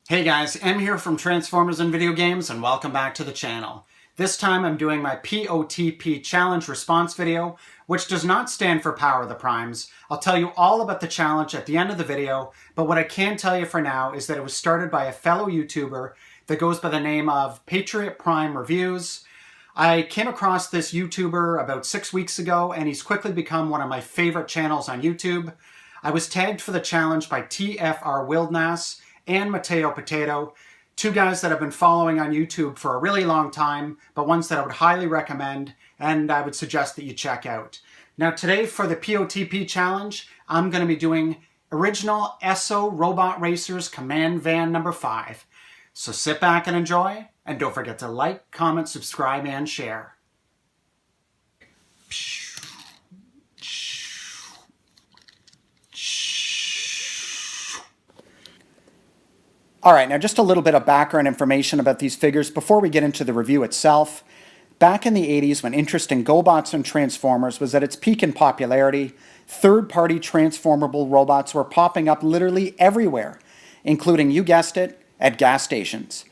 Hey guys, M here from Transformers and Video Games, and welcome back to the channel. This time I'm doing my POTP challenge response video, which does not stand for Power of the Primes. I'll tell you all about the challenge at the end of the video, but what I can tell you for now is that it was started by a fellow YouTuber that goes by the name of Patriot Prime Reviews. I came across this YouTuber about 6 weeks ago, and he's quickly become one of my favorite channels on YouTube. I was tagged for the challenge by TFR Wildnass and Mateo Potato, two guys that I've been following on YouTube for a really long time, but ones that I would highly recommend and I would suggest that you check out. Now today for the POTP challenge, I'm going to be doing original Esso Robot Racers Command Van number 5. So sit back and enjoy, and don't forget to like, comment, subscribe, and share. All right, now just a little bit of background information about these figures before we get into the review itself. Back in the 80s, when interest in GoBots and Transformers was at its peak in popularity, third-party transformable robots were popping up literally everywhere, including, you guessed it, at gas stations.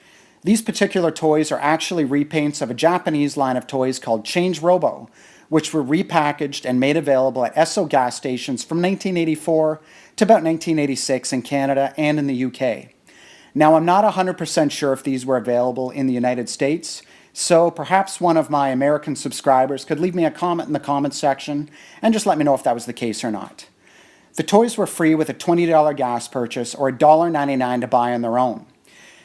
These particular toys are actually repaints of a Japanese line of toys called Change Robo, which were repackaged and made available at Esso gas stations from 1984 to about 1986 in Canada and in the UK. Now, I'm not 100% sure if these were available in the United States, so perhaps one of my American subscribers could leave me a comment in the comments section and just let me know if that was the case or not. The toys were free with a $20 gas purchase or $1.99 to buy on their own.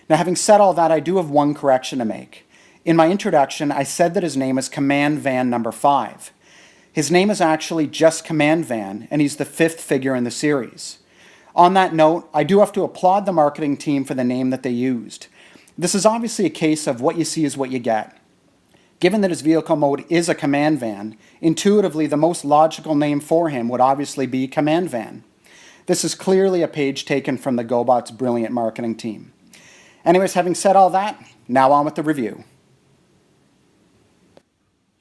Now, having said all that, I do have one correction to make. In my introduction, I said that his name is Command Van number 5. His name is actually just Command Van, and he's the 5th figure in the series. On that note, I do have to applaud the marketing team for the name that they used. This is obviously a case of what you see is what you get. Given that his vehicle mode is a command van, intuitively the most logical name for him would obviously be Command Van. This is clearly a page taken from the GoBots' brilliant marketing team. Anyways, having said all that, now on with the review.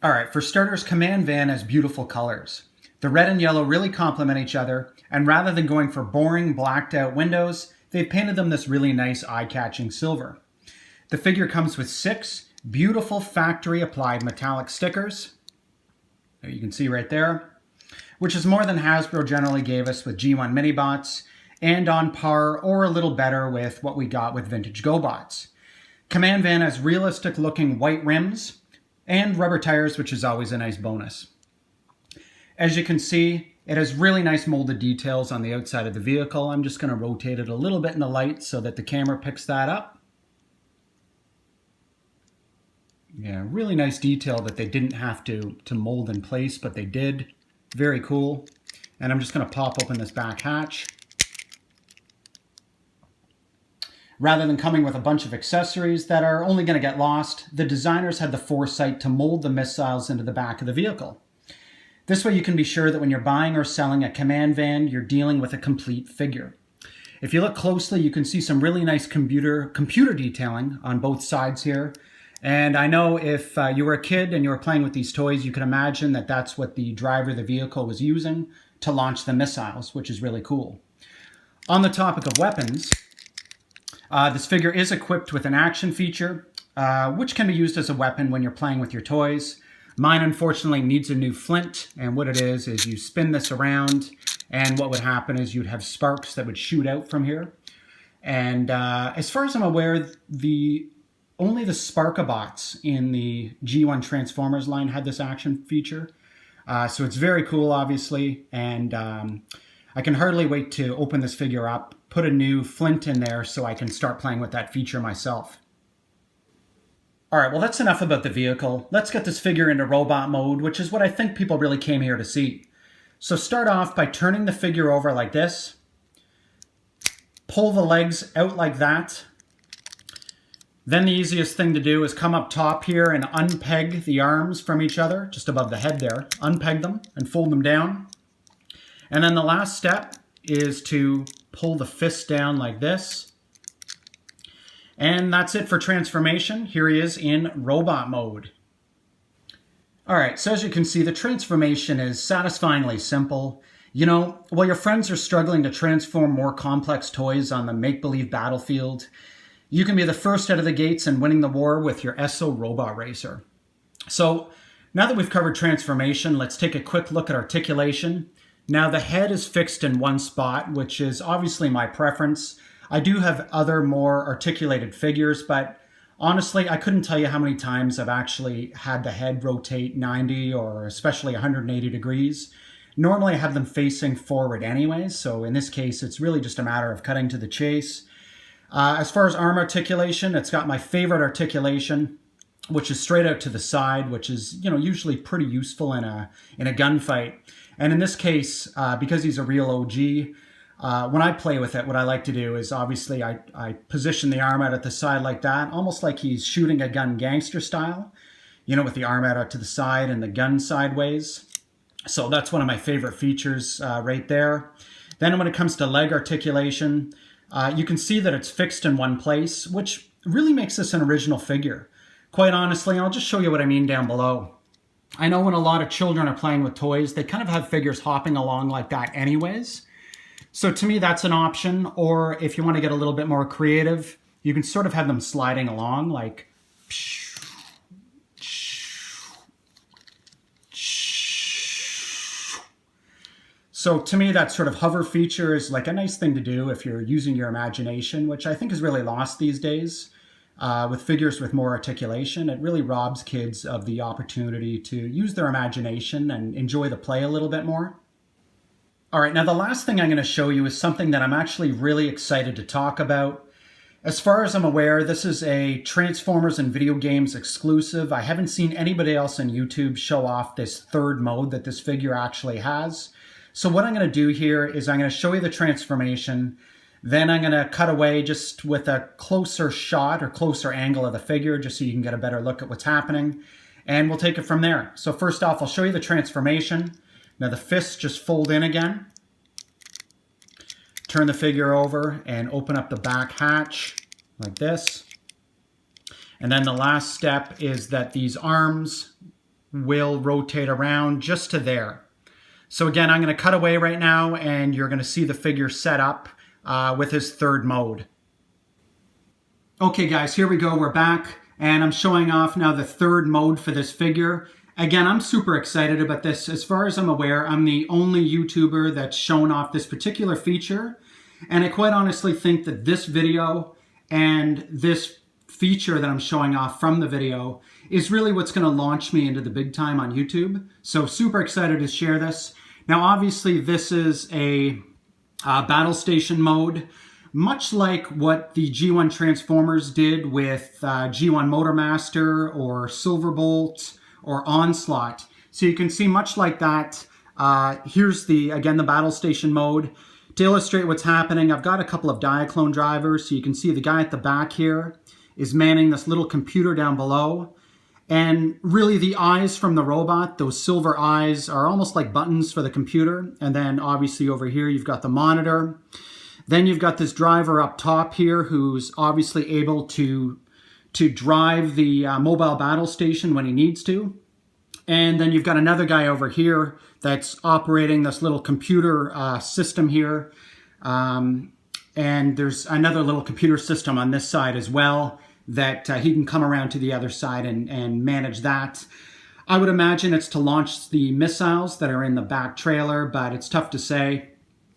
Alright, for starters, Command Van has beautiful colors. The red and yellow really complement each other, and rather than going for boring, blacked-out windows, they've painted them this really nice, eye-catching silver. The figure comes with 6 beautiful factory-applied metallic stickers, that you can see right there, which is more than Hasbro generally gave us with G1 Minibots, and on par or a little better with what we got with vintage GoBots. Command Van has realistic-looking white rims and rubber tires, which is always a nice bonus. As you can see, it has really nice molded details on the outside of the vehicle. I'm just going to rotate it a little bit in the light so that the camera picks that up. Yeah, really nice detail that they didn't have to mold in place, but they did. Very cool. And I'm just going to pop open this back hatch. Rather than coming with a bunch of accessories that are only going to get lost, the designers had the foresight to mold the missiles into the back of the vehicle. This way you can be sure that when you're buying or selling a Command Van, you're dealing with a complete figure. If you look closely, you can see some really nice computer detailing on both sides here. And I know if you were a kid and you were playing with these toys, you can imagine that that's what the driver of the vehicle was using to launch the missiles, which is really cool. On the topic of weapons, this figure is equipped with an action feature, which can be used as a weapon when you're playing with your toys. Mine, unfortunately, needs a new flint, and what it is you spin this around, and what would happen is you'd have sparks that would shoot out from here. And as far as I'm aware, only the Sparkabots in the G1 Transformers line had this action feature. So it's very cool, obviously, and I can hardly wait to open this figure up, put a new flint in there so I can start playing with that feature myself. Alright, well that's enough about the vehicle. Let's get this figure into robot mode, which is what I think people really came here to see. So start off by turning the figure over like this. Pull the legs out like that. Then the easiest thing to do is come up top here and unpeg the arms from each other, just above the head there. Unpeg them and fold them down. And then the last step is to pull the fist down like this. And that's it for transformation. Here he is in robot mode. Alright, so as you can see, the transformation is satisfyingly simple. You know, while your friends are struggling to transform more complex toys on the make-believe battlefield, you can be the first out of the gates and winning the war with your Esso Robot Racer. So now that we've covered transformation, let's take a quick look at articulation. Now the head is fixed in one spot, which is obviously my preference. I do have other more articulated figures, but honestly, I couldn't tell you how many times I've actually had the head rotate 90 or especially 180 degrees. Normally I have them facing forward anyways, so in this case it's really just a matter of cutting to the chase. As far as arm articulation, it's got my favorite articulation, which is straight out to the side, which is, you know, usually pretty useful in a gunfight. And in this case, because he's a real OG, when I play with it, what I like to do is obviously I position the arm out at the side like that, almost like he's shooting a gun gangster style, you know, with the arm out to the side and the gun sideways. So that's one of my favorite features right there. Then when it comes to leg articulation, you can see that it's fixed in one place, which really makes this an original figure. Quite honestly, I'll just show you what I mean down below. I know when a lot of children are playing with toys, they kind of have figures hopping along like that anyways. So to me, that's an option. Or if you want to get a little bit more creative, you can sort of have them sliding along like... So to me, that sort of hover feature is like a nice thing to do if you're using your imagination, which I think is really lost these days. With figures with more articulation, it really robs kids of the opportunity to use their imagination and enjoy the play a little bit more. All right, now the last thing I'm going to show you is something that I'm actually really excited to talk about. As far as I'm aware, this is a Transformers and video games exclusive. I haven't seen anybody else on YouTube show off this third mode that this figure actually has. So what I'm going to do here is I'm going to show you the transformation. Then I'm going to cut away just with a closer shot or closer angle of the figure just so you can get a better look at what's happening. And we'll take it from there. So first off, I'll show you the transformation. Now the fists just fold in again. Turn the figure over and open up the back hatch like this. And then the last step is that these arms will rotate around just to there. So again, I'm going to cut away right now and you're going to see the figure set up with his third mode. Okay guys, here we go, we're back and I'm showing off now the third mode for this figure. Again, I'm super excited about this. As far as I'm aware, I'm the only YouTuber that's shown off this particular feature. And I quite honestly think that this video and this feature that I'm showing off from the video is really what's going to launch me into the big time on YouTube. So super excited to share this. Now obviously this is a battle station mode, much like what the G1 Transformers did with G1 Motormaster or Silverbolt or Onslaught. So you can see much like that. Here's again the battle station mode. To illustrate what's happening, I've got a couple of Diaclone drivers. So you can see the guy at the back here is manning this little computer down below. And really the eyes from the robot, those silver eyes, are almost like buttons for the computer. And then obviously over here you've got the monitor. Then you've got this driver up top here who's obviously able to drive the mobile battle station when he needs to. And then you've got another guy over here that's operating this little computer system here. And there's another little computer system on this side as well that he can come around to the other side and manage that. I would imagine it's to launch the missiles that are in the back trailer, but it's tough to say.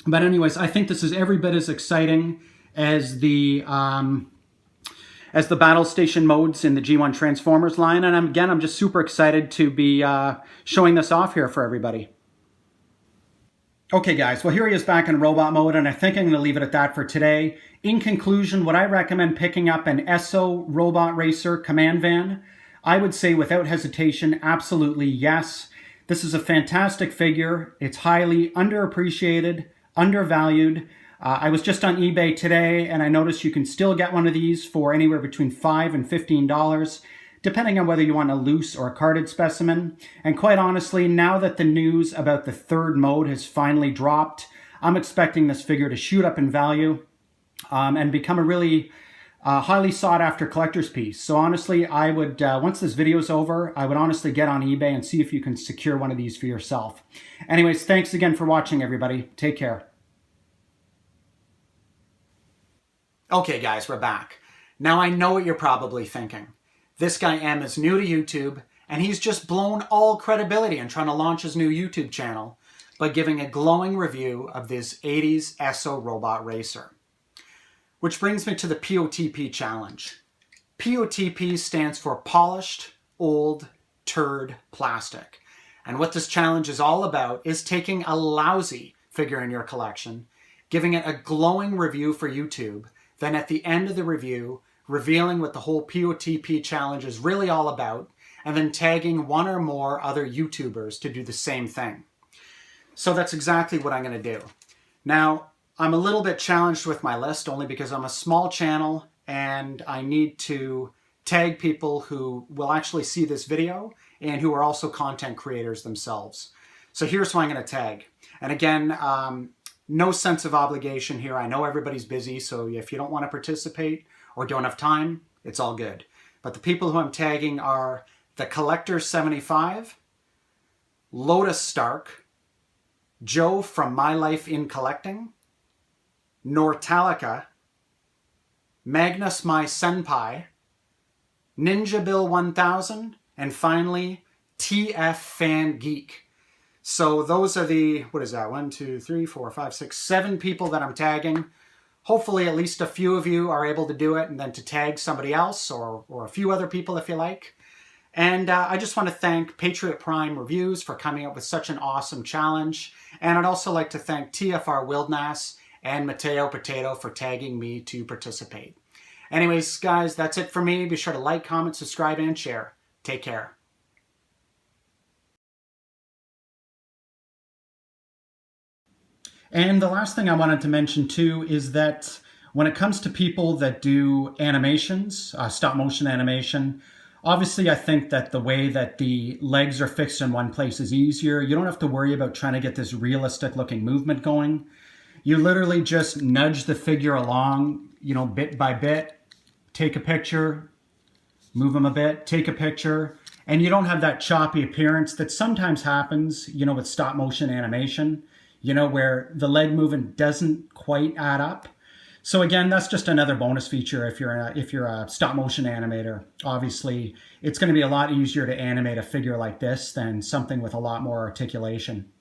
But anyways, I think this is every bit as exciting as the battle station modes in the G1 Transformers line. And again, I'm just super excited to be showing this off here for everybody. Okay guys, well here he is back in robot mode, and I think I'm going to leave it at that for today. In conclusion, would I recommend picking up an Esso Robot Racer command van? I would say without hesitation, absolutely yes. This is a fantastic figure. It's highly underappreciated, undervalued. I was just on eBay today and I noticed you can still get one of these for anywhere between $5 and $15, depending on whether you want a loose or a carded specimen. And quite honestly, now that the news about the third mode has finally dropped, I'm expecting this figure to shoot up in value and become a really highly sought after collector's piece. So honestly, I would, once this video is over, I would honestly get on eBay and see if you can secure one of these for yourself. Anyways, thanks again for watching, everybody. Take care. Okay guys, we're back. Now I know what you're probably thinking. This guy M is new to YouTube and he's just blown all credibility in trying to launch his new YouTube channel by giving a glowing review of this 80s Esso Robot Racer. Which brings me to the POTP challenge. POTP stands for Polished Old Turd Plastic. And what this challenge is all about is taking a lousy figure in your collection, giving it a glowing review for YouTube, then at the end of the review, revealing what the whole POTP challenge is really all about, and then tagging one or more other YouTubers to do the same thing. So that's exactly what I'm going to do. Now, I'm a little bit challenged with my list only because I'm a small channel and I need to tag people who will actually see this video and who are also content creators themselves. So here's who I'm going to tag. And again, no sense of obligation here. I know everybody's busy, so if you don't want to participate or don't have time, it's all good. But the people who I'm tagging are The Collector 75, Lotus Stark, Joe from My Life in Collecting, Nortalica, Magnus My Senpai, Ninja Bill 1000, and finally TF Fan Geek. So those are the, what is that, 1, 2, 3, 4, 5, 6, 7 people that I'm tagging. Hopefully at least a few of you are able to do it and then to tag somebody else or a few other people if you like. And I just want to thank Patriot Prime Reviews for coming up with such an awesome challenge. And I'd also like to thank TFR Wildnass and Mateo Potato for tagging me to participate. Anyways, guys, that's it for me. Be sure to like, comment, subscribe, and share. Take care. And the last thing I wanted to mention too is that when it comes to people that do animations, stop motion animation, obviously I think that the way that the legs are fixed in one place is easier. You don't have to worry about trying to get this realistic looking movement going. You literally just nudge the figure along, you know, bit by bit, take a picture, move them a bit, take a picture, and you don't have that choppy appearance that sometimes happens, you know, with stop motion animation. You know, where the leg movement doesn't quite add up. So again, that's just another bonus feature if you're a stop motion animator. Obviously, it's going to be a lot easier to animate a figure like this than something with a lot more articulation.